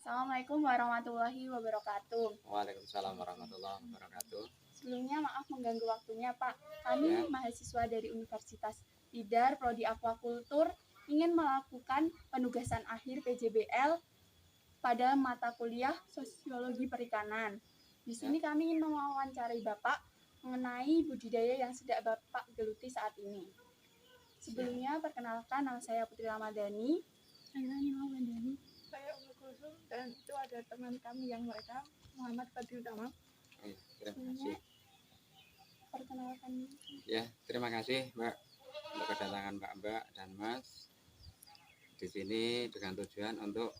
Assalamualaikum warahmatullahi wabarakatuh. Waalaikumsalam warahmatullahi wabarakatuh. Sebelumnya maaf mengganggu waktunya, Pak. Kami Ya. mahasiswa dari Universitas Tidar Prodi Aquakultur ingin melakukan penugasan akhir PJBL pada mata kuliah Sosiologi Perikanan. Di sini kami ingin mewawancarai Bapak mengenai budidaya yang sedang Bapak geluti saat ini. Sebelumnya perkenalkan, nama saya Putri Ramadhani. Saya Umi Kulsum dan itu ada teman kami yang mereka Muhammad Fadil Tamam. Terima kasih. Perkenalkan. Ya, terima kasih Mbak untuk kedatangan Mbak dan Mas di sini dengan tujuan untuk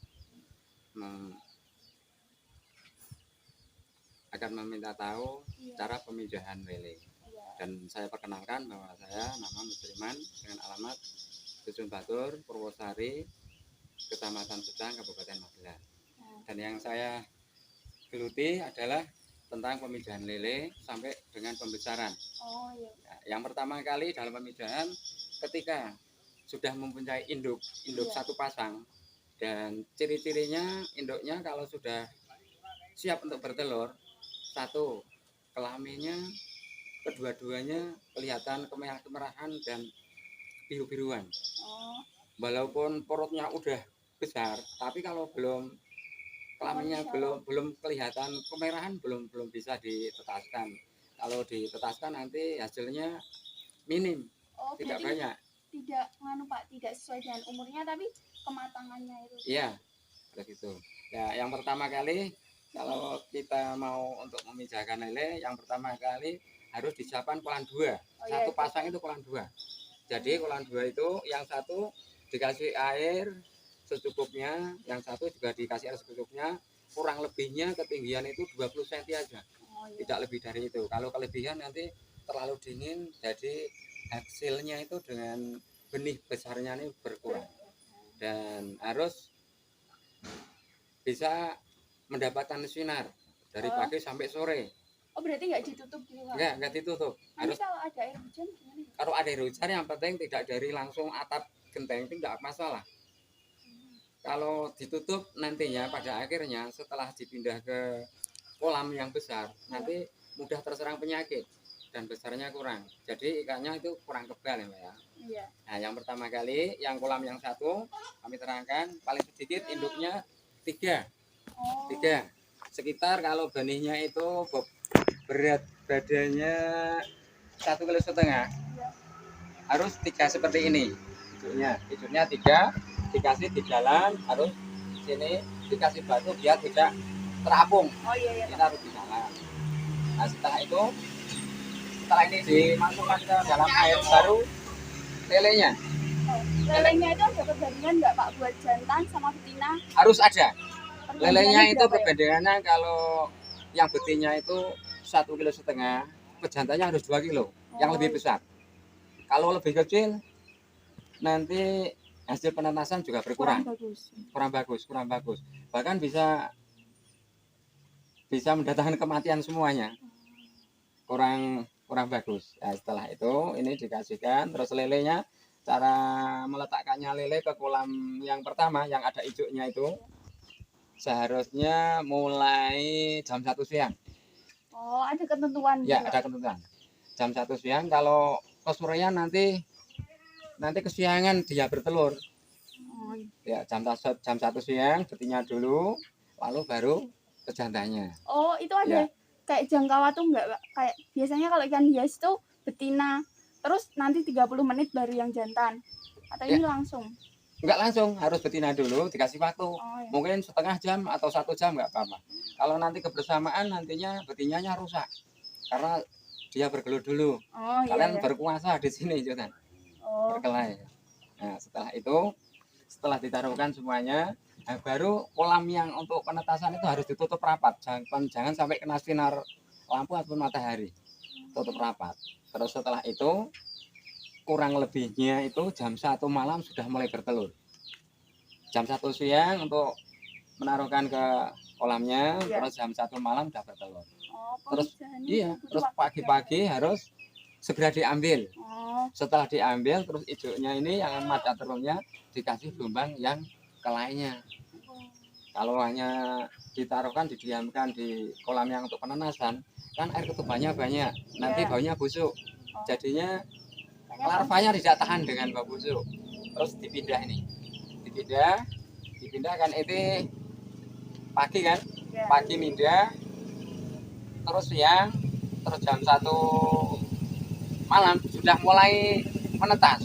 akan meminta tahu cara pemijahan lele. Dan saya perkenalkan bahwa saya nama Musliman dengan alamat Dusun Batur, Purwosari, Kecamatan Secang, Kabupaten Magelang. Dan yang saya geluti adalah tentang pemijahan lele sampai dengan pembesaran. Yang pertama kali dalam pemijahan ketika sudah mempunyai induk satu pasang, dan ciri-cirinya induknya kalau sudah siap untuk bertelur, satu, kelaminnya kedua-duanya kelihatan kemerahan dan biru-biruan. Walaupun perutnya udah besar, tapi kalau belum kelaminnya belum kelihatan kemerahan, belum bisa ditetaskan. Kalau ditetaskan nanti hasilnya minim, tidak banyak. Tidak sesuai dengan umurnya, tapi kematangannya itu. Iya, begitu. Ya, yang pertama kali kalau kita mau untuk memijahkan lele, yang pertama kali harus disiapkan kolam 2. Satu pasang itu kolam 2. Jadi kolam 2 itu yang satu dikasih air secukupnya, yang satu juga dikasih air secukupnya, kurang lebihnya ketinggian itu 20 cm aja, tidak lebih dari itu. Kalau kelebihan nanti terlalu dingin, jadi hasilnya itu dengan benih besarnya ini berkurang. Dan harus bisa mendapatkan sinar dari pagi sampai sore. Berarti nggak ditutup gitu, Pak? Nggak ditutup. Harus kalau ada air hujan gimana? Kalau ada air hujan yang penting tidak dari langsung atap genteng, itu nggak masalah. Kalau ditutup nantinya pada akhirnya setelah dipindah ke kolam yang besar, nanti mudah terserang penyakit dan besarnya kurang. Jadi ikannya itu kurang kebal ya, Mbak ya. Iya. Nah, yang pertama kali yang kolam yang satu kami terangkan paling sedikit induknya 3. Sekitar kalau benihnya itu berat badannya 1,5 kg, harus 3 seperti ini. Hidupnya 3, dikasih di jalan, harus sini dikasih batu biar tidak terapung. Kita harus di jalan. Nah, setelah ini dimasukkan ke dalam air baru lelenya. Lelenya itu ada perbandingan nggak, Pak, buat jantan sama betina? Harus ada. Lelenya itu perbandingannya kalau yang betinnya itu 1,5 kg, pejantannya harus 2 kg, yang lebih besar. Kalau lebih kecil nanti hasil penetasan juga berkurang. Kurang bagus. Bahkan bisa mendatangkan kematian semuanya. Kurang bagus. Nah, setelah itu ini dikasihkan, terus lelenya, cara meletakkannya lele ke kolam yang pertama yang ada hijaunya itu seharusnya mulai jam 1 siang. Ada ketentuan. Ya, ada ketentuan. Jam 1 siang, kalau kesorean nanti kesiangan dia bertelur. Ya, jam 1 siang betina dulu, lalu baru ke jantannya. Itu ada kayak jangka waktu enggak, Pak? Kayak biasanya kalau ikan hias itu betina, terus nanti 30 menit baru yang jantan. Atau ini langsung? Enggak langsung, harus betina dulu, dikasih waktu. Mungkin setengah jam atau 1 jam enggak apa-apa. Kalau nanti kebersamaan nantinya betinanya rusak. Karena dia bergelut dulu. Kalian berkuasa di sini, Jodan. Berkelahi. Nah, setelah ditaruhkan semuanya, baru kolam yang untuk penetasan itu harus ditutup rapat. Jangan sampai kena sinar lampu ataupun matahari. Tutup rapat. Terus setelah itu kurang lebihnya itu jam 1 malam sudah mulai bertelur. Jam 1 siang untuk menaruhkan ke kolamnya, terus jam 1 malam sudah bertelur. Terus pagi-pagi harus segera diambil. Setelah diambil, terus hijaunya ini yang mata telurnya dikasih gelombang yang ke lainnya. Kalau hanya ditaruhkan, didiamkan di kolam yang untuk penenasan, kan air ketubannya banyak, nanti Iya. baunya busuk. Jadinya Banyak larvanya tidak tahan dengan bau busuk. Terus dipindah ini, dipindah kan itu pagi kan, ya. pagi pindah, terus siang, terus jam 1 malam sudah mulai menetas.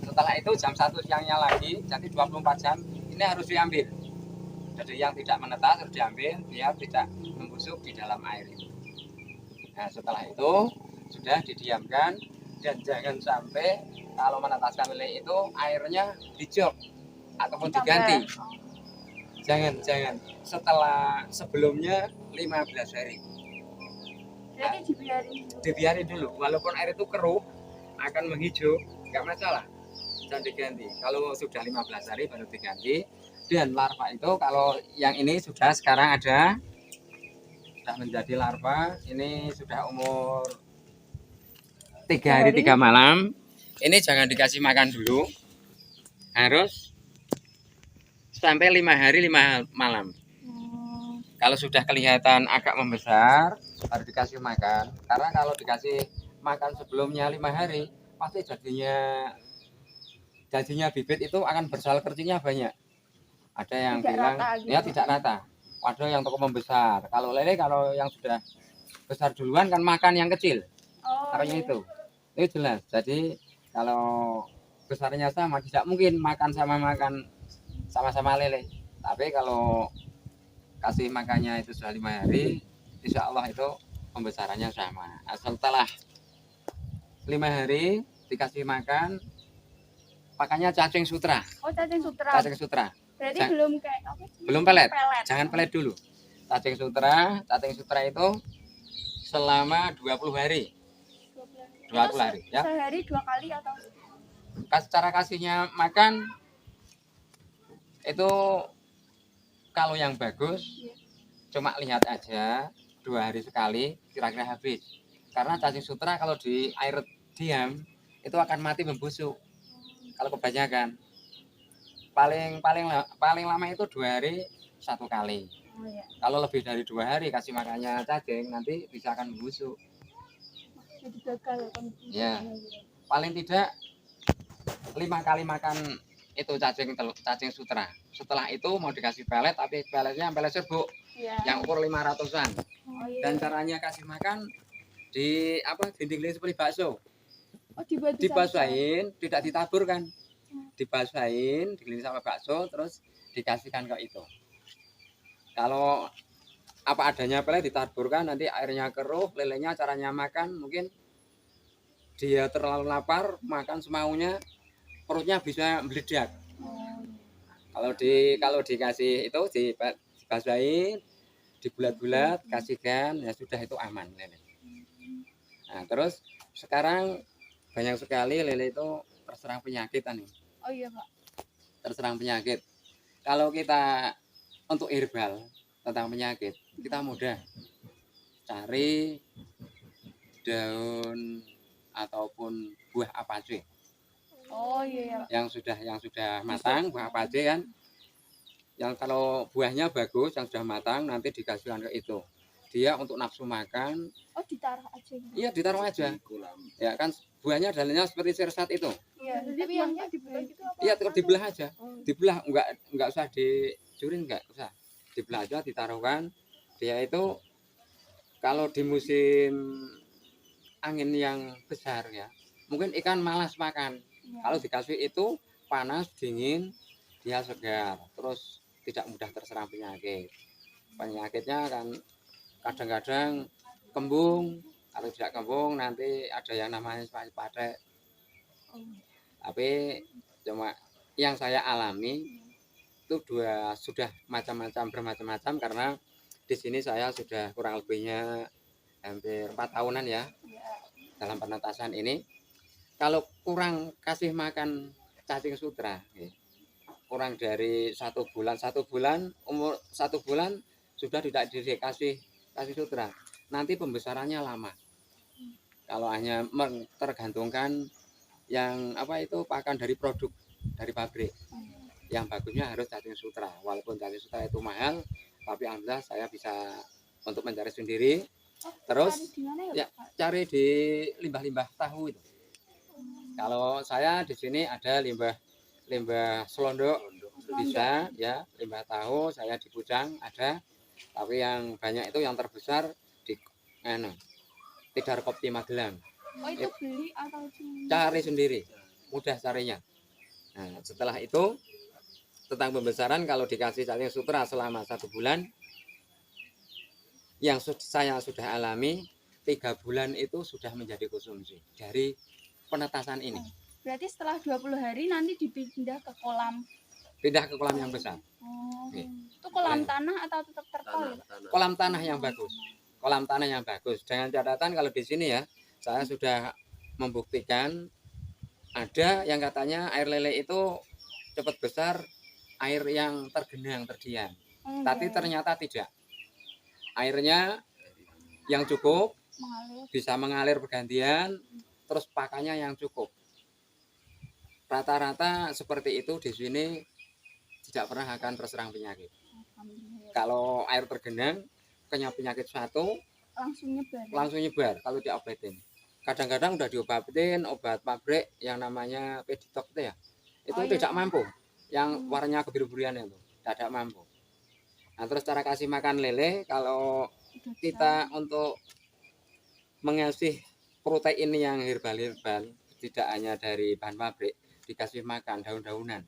Setelah itu jam 1 siangnya lagi, jadi 24 jam ini harus diambil. Jadi yang tidak menetas harus diambil biar tidak membusuk di dalam air itu. Nah setelah itu sudah didiamkan dan jangan sampai kalau menetaskan lele itu airnya dijok ataupun diganti. Jangan setelah sebelumnya 15 hari. Jadi Dibiarin dulu, walaupun air itu keruh akan menghijau, nggak masalah. Dan diganti. Kalau sudah 15 hari baru diganti. Dan larva itu kalau yang ini sudah sekarang ada, sudah menjadi larva, ini sudah umur 3 hari 3 malam. Ini jangan dikasih makan dulu, harus sampai 5 hari 5 malam. Kalau sudah kelihatan agak membesar, harus dikasih makan. Karena kalau dikasih makan sebelumnya 5 hari, pasti jadinya bibit itu akan bersal kercinya banyak. Ada yang tidak bilang rata, gitu. ya tidak rata. Ada yang cukup membesar. Kalau lele kalau yang sudah besar duluan kan makan yang kecil. Makanya itu jelas. Jadi kalau besarnya sama, tidak mungkin makan sama-sama lele. Tapi kalau kasih makannya itu sudah 5 hari, insya Allah itu pembesarannya sama. Setelah 5 hari dikasih makan, pakannya cacing sutra. Oh, cacing sutra. Cacing sutra. Berarti belum kayak apa? Belum pelet. Jangan pelet dulu. Cacing sutra itu selama 20 hari. 20 hari ya. Sehari 2 kali atau? Cara kasihnya makan itu kalau yang bagus cuma lihat aja 2 hari sekali kira-kira habis. Karena cacing sutra kalau di air diam itu akan mati membusuk. Kalau kebanyakan paling lama itu 2 hari 1 kali. Oh, iya. Kalau lebih dari 2 hari kasih makannya cacing nanti bisa akan membusuk. Jadi gagal ya. Paling tidak 5 kali makan itu cacing sutra. Setelah itu mau dikasih pelet, tapi peletnya pelet serbuk yang ukur 500-an. Oh, iya. Dan caranya kasih makan di dinding seperti bakso. Oh, dibasahin, tidak ditaburkan. Dibasahin, dikelilingi sama bakso, terus dikasihkan ke itu. Kalau apa adanya pelet ditaburkan, nanti airnya keruh, lelenya caranya makan mungkin dia terlalu lapar, makan semaunya, perutnya bisa meledak. Kalau dikasih itu dibasahin, dibulat-bulat, kasihkan, ya sudah itu aman lele. Nah, terus sekarang banyak sekali lele itu terserang penyakit nih. Oh iya, Pak. Terserang penyakit. Kalau kita untuk herbal tentang penyakit, kita mudah cari daun ataupun buah apache. Oh iya. Yang sudah matang, buah apache kan. Yang kalau buahnya bagus, yang sudah matang nanti dikasihkan ke itu. Dia untuk nafsu makan. Oh, ditaruh aja. Iya, ditaruh aja. Ya kan buahnya dalamnya seperti sirsat itu. Iya, jadi buahnya dibelah gitu apa? Iya, dibelah aja. Dibelah, enggak usah dicurin, enggak usah. Dibelah aja, ditaruhkan. Dia itu kalau di musim angin yang besar ya, mungkin ikan malas makan. Ya. Kalau dikasih itu panas, dingin, dia segar. Terus tidak mudah terserang penyakit. Penyakitnya kan kadang-kadang kembung. Kalau tidak kembung nanti ada yang namanya patek. Tapi cuma yang saya alami itu sudah bermacam-macam karena di sini saya sudah kurang lebihnya hampir 4 tahunan ya dalam penetasan ini. Kalau kurang kasih makan cacing sutra, kurang dari 1 bulan, umur 1 bulan sudah tidak dikasih sutra, nanti pembesarannya lama. Kalau hanya tergantungkan yang itu pakan dari produk dari pabrik yang bagusnya harus cacing sutra. Walaupun cacing sutra itu mahal, tapi alhamdulillah saya bisa untuk mencari sendiri. Terus Cari di mana ya, ya Pak? cari di limbah-limbah tahu itu. Kalau saya di sini ada limbah selondok bisa ya, limbah tahu saya di Pucang ada, tapi yang banyak itu yang terbesar di Tidar Kopti Magelang. Oh, itu beli atau cuma Cari sendiri, mudah carinya. Nah, setelah itu tentang pembesaran, kalau dikasih cacing sutra selama 1 bulan, yang saya sudah alami 3 bulan itu sudah menjadi konsumsi dari penetasan ini. berarti setelah 20 hari nanti dipindah ke kolam. Pindah ke kolam yang besar. Oh. Oke. Itu kolam tanah atau tetap terpal? Kolam tanah yang bagus. Kolam tanah yang bagus. Dengan catatan kalau di sini ya, saya sudah membuktikan ada yang katanya air lele itu cepat besar, air yang tergenang terdiam. Tapi ternyata tidak. Airnya yang cukup, bisa mengalir bergantian, terus pakannya yang cukup. Rata-rata seperti itu di sini tidak pernah akan terserang penyakit. Kalau air tergenang, kena penyakit satu, langsung nyebar kalau diobatin. Kadang-kadang udah diobatin obat pabrik yang namanya Peditok itu ya, itu tidak mampu. Yang warnanya kebiru-biruan itu tidak mampu. Nah, terus cara kasih makan lele, kalau kita untuk mengasih protein yang herbal-herbal, tidak hanya dari bahan pabrik, dikasih makan daun-daunan.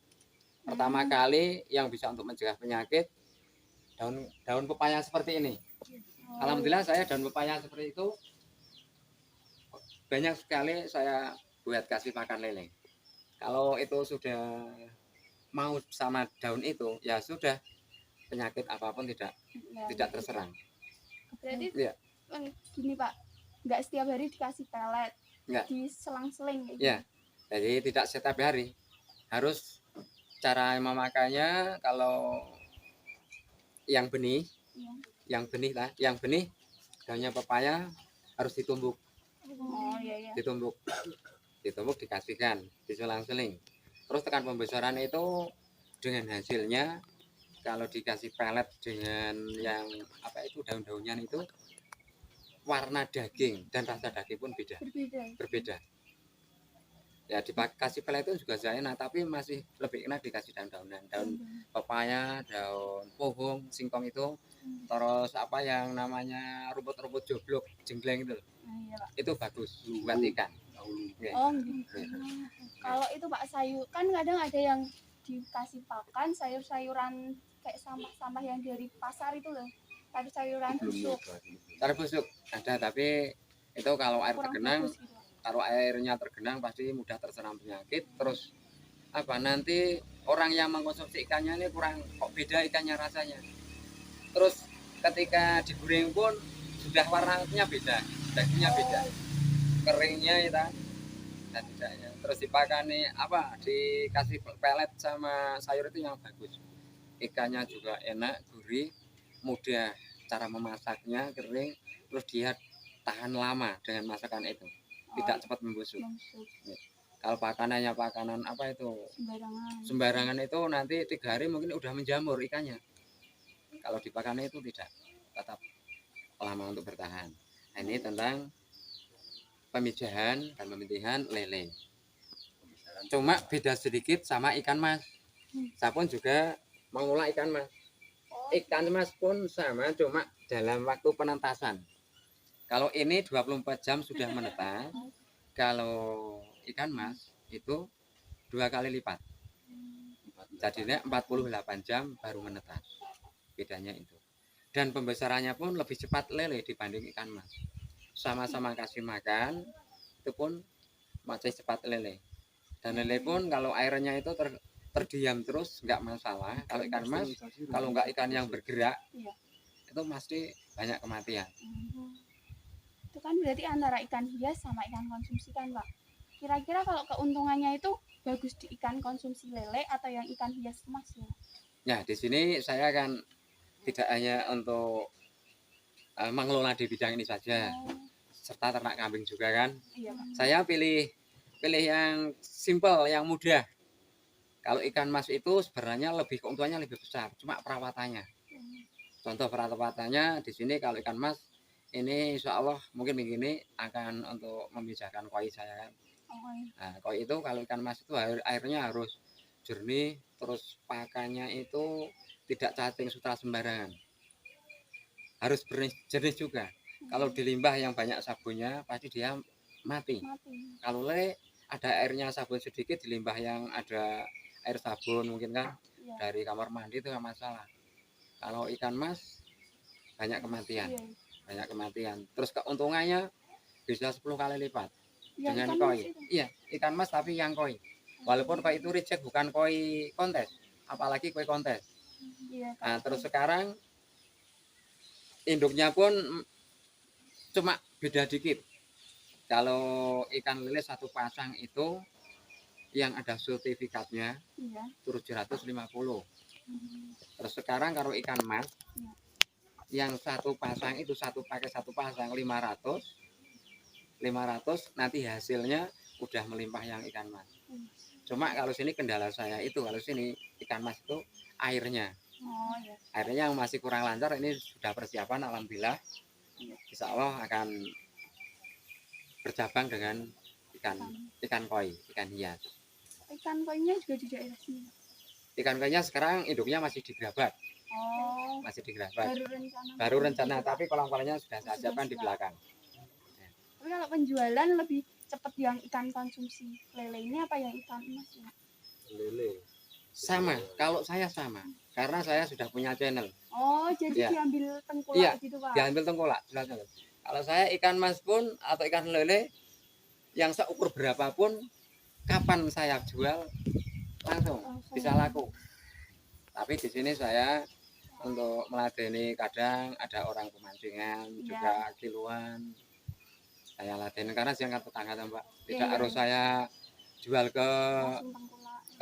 Pertama kali yang bisa untuk mencegah penyakit, daun pepaya seperti ini. Alhamdulillah saya daun pepaya seperti itu banyak sekali saya buat kasih makan lele. Kalau itu sudah mau sama daun itu, ya sudah, penyakit apapun tidak terserang. Berarti ya. Gini Pak, nggak setiap hari dikasih pelet, nggak diselang-seling gitu. Ya, jadi tidak setiap hari. Harus cara memakannya, kalau yang benih, yang benih daunnya pepaya harus ditumbuk. Ditumbuk dikasihkan, diselang-seling. Terus tekan pembesaran itu dengan hasilnya, kalau dikasih pelet dengan yang daun-daunnya itu, warna daging dan rasa daging pun berbeda. Ya dikasih pelet itu juga saya enak, tapi masih lebih enak dikasih daun-daunan, daun pepaya, daun pohong, singkong itu, terus yang namanya rumput-rumput joblok, jenggleng itu, itu bagus buat ikan. Oh gitu. Kalau itu Pak, sayur kan kadang ada yang dikasih pakan sayur-sayuran kayak sampah-sampah yang dari pasar itu loh, sayur-sayuran busuk. Sayur busuk ada, tapi itu kalau air tergenang, kalau airnya tergenang pasti mudah terserang penyakit. Terus nanti orang yang mengkonsumsi ikannya ini kurang, kok beda ikannya rasanya. Terus ketika digoreng pun sudah warnanya beda, dagingnya beda, keringnya itu dan tidaknya. Terus dipakani dikasih pelet sama sayur itu yang bagus. Ikannya juga enak, gurih, mudah cara memasaknya, kering, terus dia tahan lama dengan masakan itu, tidak cepat membusuk. Kalau pakanannya pakanan sembarangan itu nanti 3 hari mungkin udah menjamur ikannya. Kalau dipakan itu tidak, tetap lama untuk bertahan. Nah, ini tentang pemijahan dan pemilihan lele. Cuma beda sedikit sama ikan mas. Saya pun juga mengolah ikan mas. Ikan mas pun sama, cuma dalam waktu penentasan. Kalau ini 24 jam sudah menetas. Kalau ikan mas itu 2 kali lipat. Jadinya 48 jam baru menetas. Bedanya itu. Dan pembesarannya pun lebih cepat lele dibanding ikan mas. Sama-sama kasih makan, itu pun masih cepat lele. Dan lele pun kalau airnya itu terdiam terus nggak masalah. Kalau ikan mas, kalau nggak ikan yang bergerak, itu pasti banyak kematian. Itu kan berarti antara ikan hias sama ikan konsumsi kan Pak. Kira-kira kalau keuntungannya itu bagus di ikan konsumsi lele atau yang ikan hias emas ya? Ya di sini saya kan tidak hanya untuk mengelola di bidang ini saja, serta ternak kambing juga kan. Iya, Pak. Saya pilih yang simpel, yang mudah. Kalau ikan mas itu sebenarnya lebih keuntungannya lebih besar, cuma perawatannya. Contoh perawatannya di sini kalau ikan mas ini insya Allah mungkin begini akan untuk memisahkan koi saya kan. Nah, koi itu kalau ikan mas itu airnya harus jernih, terus pakannya itu tidak cacing sutra sembarangan. Harus jernih juga. Kalau di limbah yang banyak sabunnya pasti dia mati. Kalau ada airnya sabun sedikit di limbah yang ada air sabun mungkin kan dari kamar mandi itu nggak masalah. Kalau ikan mas banyak kematian. Terus keuntungannya bisa 10 kali lipat dengan koi. Iya, ikan mas tapi yang koi. Walaupun koi itu reject bukan koi kontes, apalagi koi kontes. Nah, terus sekarang induknya pun cuma beda dikit. Kalau ikan lele satu pasang itu yang ada sertifikatnya itu 750. Terus sekarang kalau ikan mas yang satu pasang itu satu pasang 500 nanti hasilnya udah melimpah yang ikan mas. Cuma kalau sini kendala saya itu kalau sini ikan mas itu airnya. Airnya yang masih kurang lancar, ini sudah persiapan alhamdulillah. Insya Allah akan bercabang dengan ikan koi, ikan hias. Ikan koinya juga di daerah sini. Ikan koinya sekarang induknya masih di Grabat. Masih di Grabat. Baru rencana tapi kolam-kolamnya sudah saya siapkan di belakang. Tapi kalau penjualan lebih cepat yang ikan konsumsi lele ini apa yang ikan emas ya? Lele. Sama, kalau saya sama. Karena saya sudah punya channel. Jadi diambil tengkulak gitu Pak? Diambil tengkulak. Kalau saya ikan mas pun atau ikan lele yang seukur berapapun, kapan saya jual langsung bisa laku. Tapi di sini saya untuk meladeni kadang ada orang pemancingan juga kiloan. Saya ladeni karena saya nggak tetangga Mbak. Tidak harus saya jual ke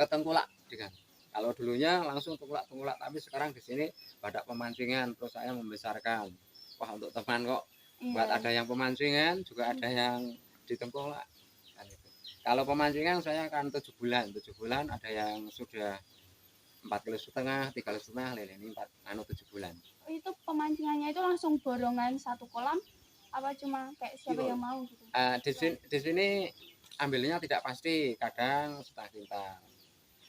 tengkulak dengan. Kalau dulunya langsung tengkulak, tapi sekarang di sini pada pemancingan terus saya membesarkan. Wah untuk teman kok buat ada yang pemancingan juga ada yang di tengkulak. Kalau pemancingan saya akan 7 bulan ada yang sudah 4,5 kilo, 3,5 kilo lele ini 7 bulan. Itu pemancingannya itu langsung borongan satu kolam apa cuma kayak siapa yang mau gitu? Di sini ambilnya tidak pasti, kadang setengah kintal,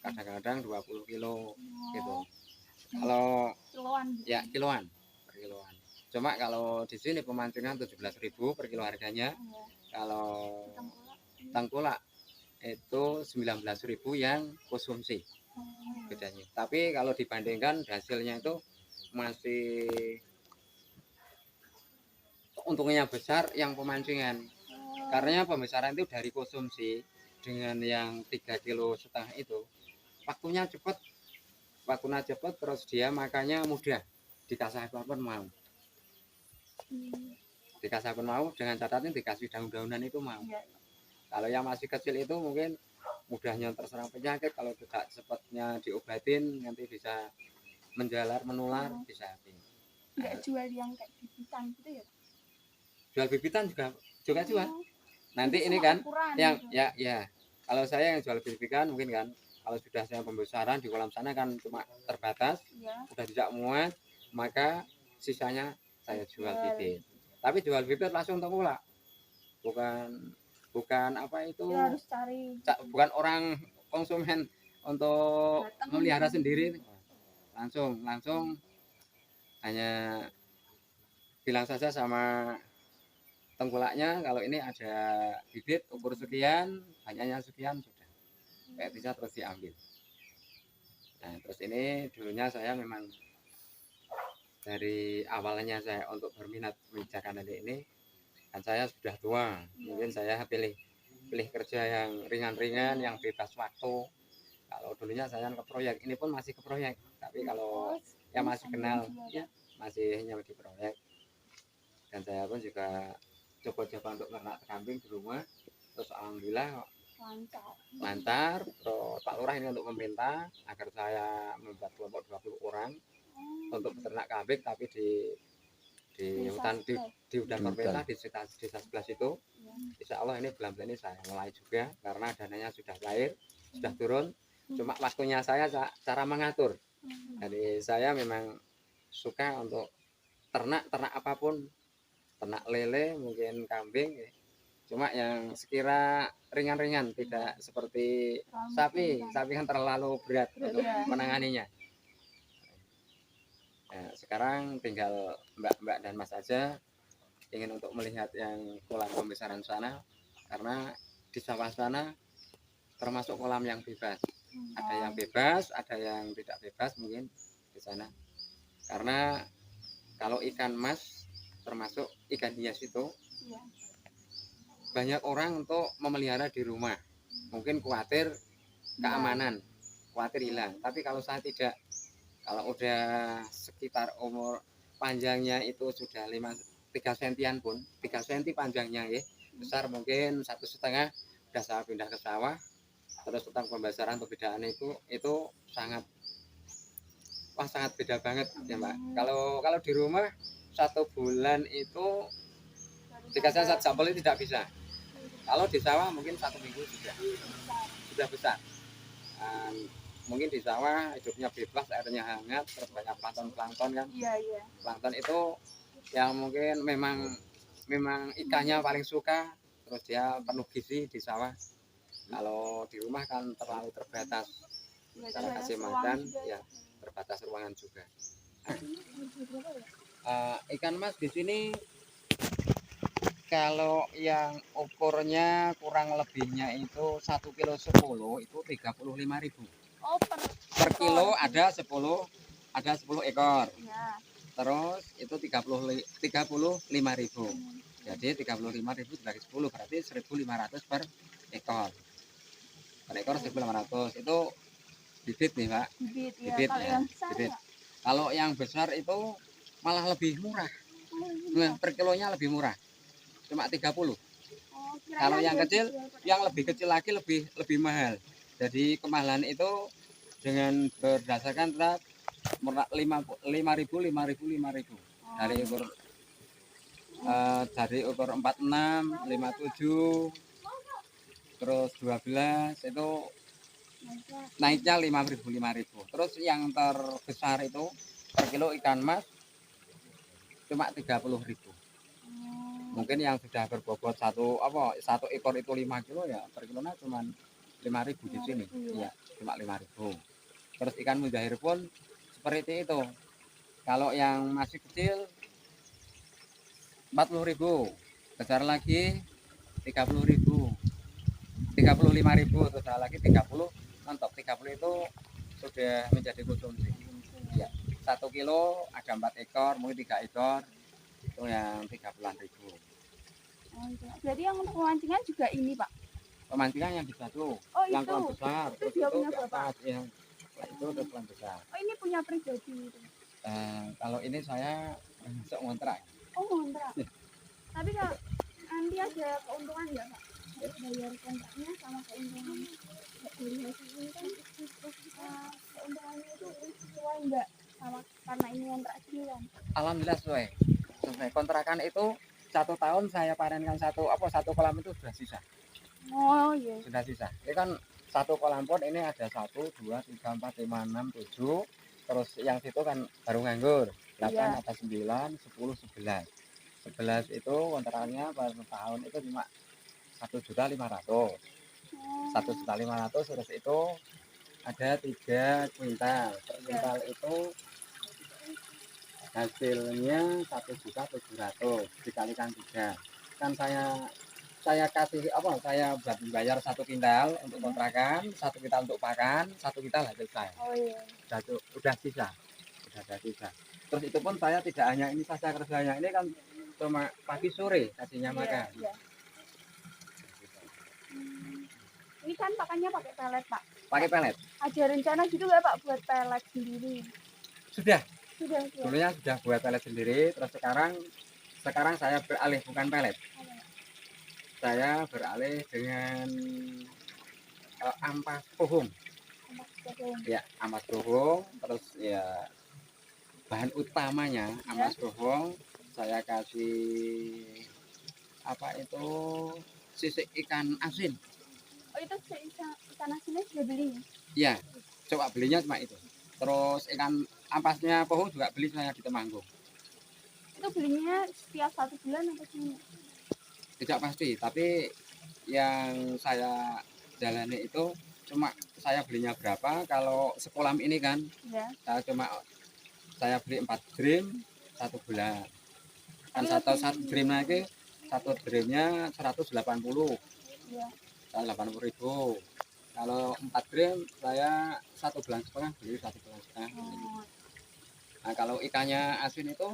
kadang-kadang 20 kilo gitu. Kalau kiloan gitu. Ya kiloan per kiloan. Cuma kalau di sini pemancingan 17.000 per kilo harganya. Kalau tengkulak itu 19.000 yang konsumsi bedanya. Tapi kalau dibandingkan hasilnya itu masih untungnya besar yang pemancingan. Karena pembesaran itu dari konsumsi dengan yang 3,5 kilo itu waktunya cepat, terus dia makanya mudah dikasih apapun mau. Dikasih apapun mau dengan catatan dikasih daun-daunan itu mau. Kalau yang masih kecil itu mungkin mudahnya terserang penyakit, kalau tidak cepatnya diobatin nanti bisa menjalar menular bisa habis. Nggak jual yang kayak bibitan gitu ya? Jual bibitan juga jual. Nanti ini kan yang gitu. ya kalau saya yang jual bibitan mungkin kan kalau sudah saya pembesaran di kolam sana kan cuma terbatas, sudah tidak muat, maka sisanya saya jual bibit. Tapi jual bibit langsung tengkulak, bukan apa itu harus cari bukan orang konsumen untuk melihara sendiri, langsung hanya bilang saja sama tengkulaknya kalau ini ada bibit ukur sekian, banyaknya sekian sudah kayak bisa terus diambil. Nah terus ini dulunya saya memang dari awalnya saya untuk berminat mengerjakan ini kan saya sudah tua, mungkin saya pilih kerja yang ringan-ringan, yang bebas waktu. Kalau dulunya saya ke proyek, ini pun masih ke proyek, tapi kalau yang masih kenal ya masih hanya di proyek. Dan saya pun juga coba-coba untuk ternak kambing di rumah, terus alhamdulillah lancar. Terus Pak Lurah ini untuk pemerintah agar saya membuat kelompok 20 orang untuk peternak kambing, tapi di hutan di hutan pemerintah di desa 11 itu. Insya Allah ini bulan-bulan ini saya mulai juga karena dananya sudah cair, sudah turun. Cuma waktunya saya cara mengatur. Jadi saya memang suka untuk ternak apapun, ternak lele, mungkin kambing ya. Cuma yang sekira ringan-ringan, tidak seperti sapi. Sapi kan terlalu berat untuk menanganinya. Nah, sekarang tinggal Mbak dan Mas aja ingin untuk melihat yang kolam pembesaran sana, karena di sawah sana termasuk kolam yang bebas. Ada yang bebas, ada yang tidak bebas mungkin di sana. Karena kalau ikan mas termasuk ikan hias itu banyak orang untuk memelihara di rumah. Mungkin khawatir keamanan, khawatir hilang. Tapi kalau saya tidak, kalau udah sekitar umur panjangnya itu sudah 3 sentian pun, 3 senti panjangnya ya, besar mungkin 1,5, udah saya pindah ke sawah. Terus tentang pembesaran perbedaan itu sangat beda banget ya Mbak. Kalau di rumah 1 bulan itu dikasih satu sampel itu tidak bisa. Kalau di sawah mungkin 1 minggu sudah besar. Mungkin di sawah hidupnya bebas, airnya hangat, terus banyak plankton kan. Plankton itu yang mungkin memang ikannya paling suka, terus dia penuh gizi di sawah. Kalau di rumah kan terlalu terbatas cara kasih makan, ya terbatas ruangan juga. Ikan mas di sini kalau yang ukurnya kurang lebihnya itu 1,10 kilo itu 35.000. Oh, Per kilo ada 10 ekor. Ya. Terus itu 35.000. Jadi 35.000 dibagi 10 berarti 1.500 per ekor. Per ekor 1.500 itu bibit nih Pak. Bibit ya. Bibit. Kalau yang besar itu malah lebih murah. Nah, per kilonya lebih murah. Cuma 30. Kalau yang kecil, yang lebih kecil lagi lebih mahal. Jadi kemahalan itu dengan berdasarkan 5.000 dari ukur 46, 57, terus 12 itu naiknya 5.000. Terus yang terbesar itu per kilo ikan mas cuma 30.000. Mungkin yang sudah berbobot satu ekor itu 5 kilo ya per kilonya cuma 5.000 di sini. Iya, cuma 5.000. Terus ikan mujahir pun seperti itu. Kalau yang masih kecil 40.000, besar lagi 30.000, 35.000, terus lagi 30, mantap. 30 itu sudah menjadi konsumsi. Ya, 1 kilo ada 4 ekor, mungkin 3 ekor itu yang 30.000. Berarti yang untuk pemancingan juga ini Pak? Pemancingan yang bisa tuh, yang kolam besar, terus itu di atas, yang itu udah kolam besar. Oh ini punya pribadi? Kalau ini saya masuk ngontrak. Oh ngontrak. Tapi kalau nanti ada keuntungan nggak Pak? Bayar kontraknya sama keuntungan dari hasil ini kan keuntungannya itu sesuai nggak sama karena ini kontrak sebulan? Alhamdulillah sesuai. Kontrakan itu 1 tahun saya panenkan satu kolam itu sudah sisa. Oh iya. Sudah sisa. Ini kan 1 kolam pun ini ada 1, 2, 3, 4, 5, 6, 7. Terus yang situ kan baru nganggur. 8 atau 9, 10, 11. 11 itu kontrakannya per tahun itu cuma 1.500.000. 1.500.000 terus itu ada 3 kuintal. Per kuintal itu hasilnya 1.700.000 dikalikan 3. Kan saya kasih saya bayar 1 kintal untuk kontrakan, 1 kintal untuk pakan, 1 kintal hasil saya. Oh iya. Udah sisa. Terus itu pun saya tidak hanya ini saja kerjanya, ini kan cuma pagi sore kasihnya makan. Iya. Ini kan pakannya pakai pelet Pak. Pakai pelet. Ada rencana gitu nggak Pak buat pelet sendiri? Sudah. Dulunya sudah buat pelet sendiri, terus sekarang saya beralih bukan pelet. Saya beralih dengan ampas pohon. Ya, ampas pohon, terus ya bahan utamanya ampas pohon, saya kasih sisik ikan asin. Oh itu sisik Ikan asinnya sudah beli. Iya, coba belinya cuma itu. Terus ikan ampasnya Poho juga beli saya di Temanggung. Itu belinya setiap 1 bulan atau gimana? Tidak pasti, tapi yang saya jalani itu cuma saya belinya berapa. Kalau sekolah ini kan Ya. saya beli 4 dream 1 bulan. Kan satu dream lagi, satu dreamnya 180. Iya. 180.000. Kalau 4 gram saya 1,5 bulan beli 1,5 bulan. Oh, Nah kalau ikannya asin itu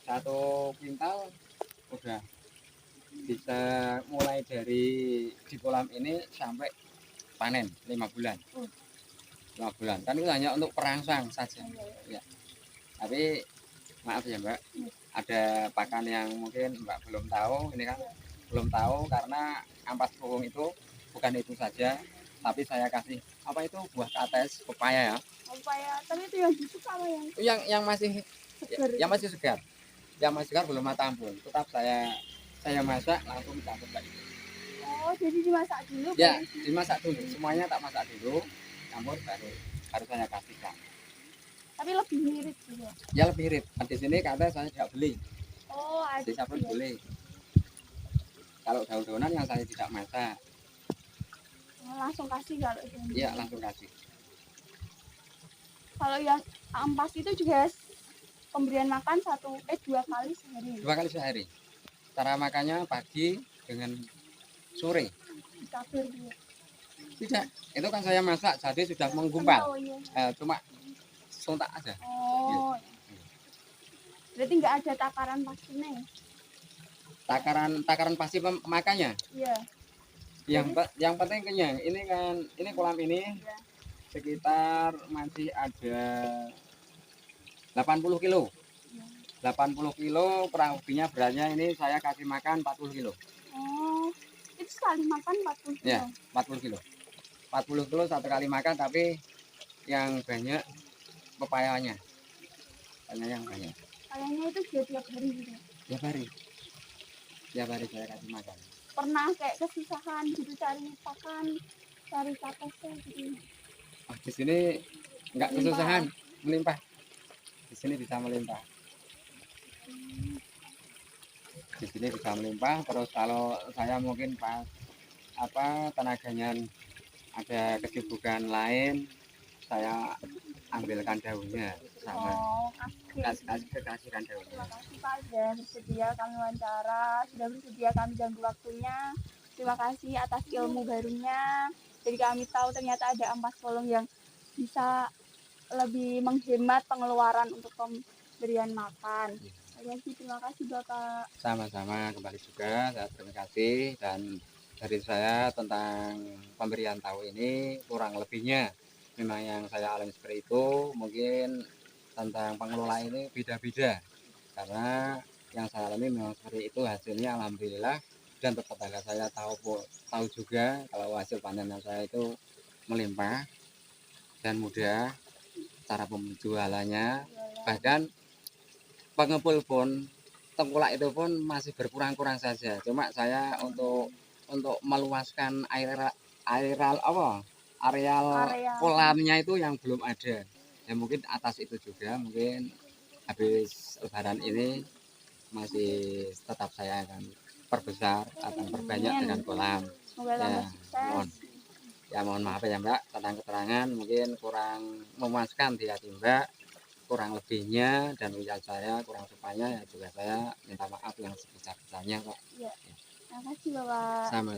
1 kuintal udah bisa mulai dari di kolam ini sampai panen 5 bulan. 5 bulan kan itu hanya untuk perangsang saja. Ya. Tapi maaf ya Mbak, ada pakan yang mungkin Mbak belum tahu. Ini kan belum tahu karena ampas pohong itu bukan itu saja, tapi saya kasih apa itu buah kates pepaya ya. pepaya, tapi itu yang busuk sama Yang masih segar. yang masih segar. Yang masih segar belum matang pun. Tetap saya masak langsung campur lagi. Oh, jadi dimasak dulu. Ya, dimasak dulu. Semuanya tak masak dulu, campur baru saya kasihkan. Tapi lebih mirip juga. Ya lebih irit. Di sini kata saya tidak beli. Oh, ada. Sisa pun boleh. Kalau daun-daunan yang saya tidak masak. Langsung kasih kalau itu. Iya, langsung kasih. Kalau yang ampas itu juga pemberian makan 2 kali sehari. 2 kali sehari. Cara makannya pagi dengan sore. Dicampur dia. Tidak, itu kan saya masak jadi sudah menggumpal. Oh, iya. Cuma sontak aja. Oh. Berarti nggak ada takaran pastinya ya? Takaran pasti makannya. Iya. Yang penting kenyang. Ini kolam ini Iya. sekitar masih ada 80 kilo. 80 kilo kurang lebihnya beratnya ini saya kasih makan 40 kilo. Oh, itu sekali makan 40 kilo. Ya, 40 kilo. 40 kilo satu kali makan, tapi yang banyak pepayanya. Yang banyak. Kayaknya itu juga tiap hari gitu. Tiap hari saya kasih makan. Pernah kayak kesusahan gitu cari pakan, cari katesnya gitu. Di sini enggak kesusahan, melimpah. Di sini bisa melimpah. Di sini bisa melimpah. Terus kalau saya mungkin pas tenaganya ada kesibukan lain, saya ambilkan daunnya sama kasihkan daunnya. Terima kasih Pak sudah bersedia kami wawancara, sudah bersedia kami ganggu waktunya. Terima kasih atas ilmu barunya. Jadi kami tahu ternyata ada ampas polong yang bisa lebih menghemat pengeluaran untuk pemberian makan. Terima kasih Bapak. Sama-sama, kembali juga saya terima kasih. Dan dari saya tentang pemberian tahu ini kurang lebihnya memang yang saya alami seperti itu. Mungkin tentang pengelola ini beda-beda karena yang saya alami memang seperti itu, hasilnya alhamdulillah. Dan tetangga saya tahu juga kalau hasil panenan saya itu melimpah dan mudah. Cara penjualannya bahkan pengepul pun tengkulak itu pun masih berkurang-kurang saja. Cuma saya untuk meluaskan areal kolamnya itu yang belum ada. Ya mungkin atas itu juga mungkin habis lebaran ini masih tetap saya akan perbesar, akan perbanyak dengan kolam. Mohon maaf ya Mbak, tentang keterangan mungkin kurang memuaskan di hati Mbak. Kurang lebihnya dan ujian saya kurang supaya ya juga saya minta maaf yang sebesar-besarnya Pak. Iya. Terima kasih Bapak. Sama.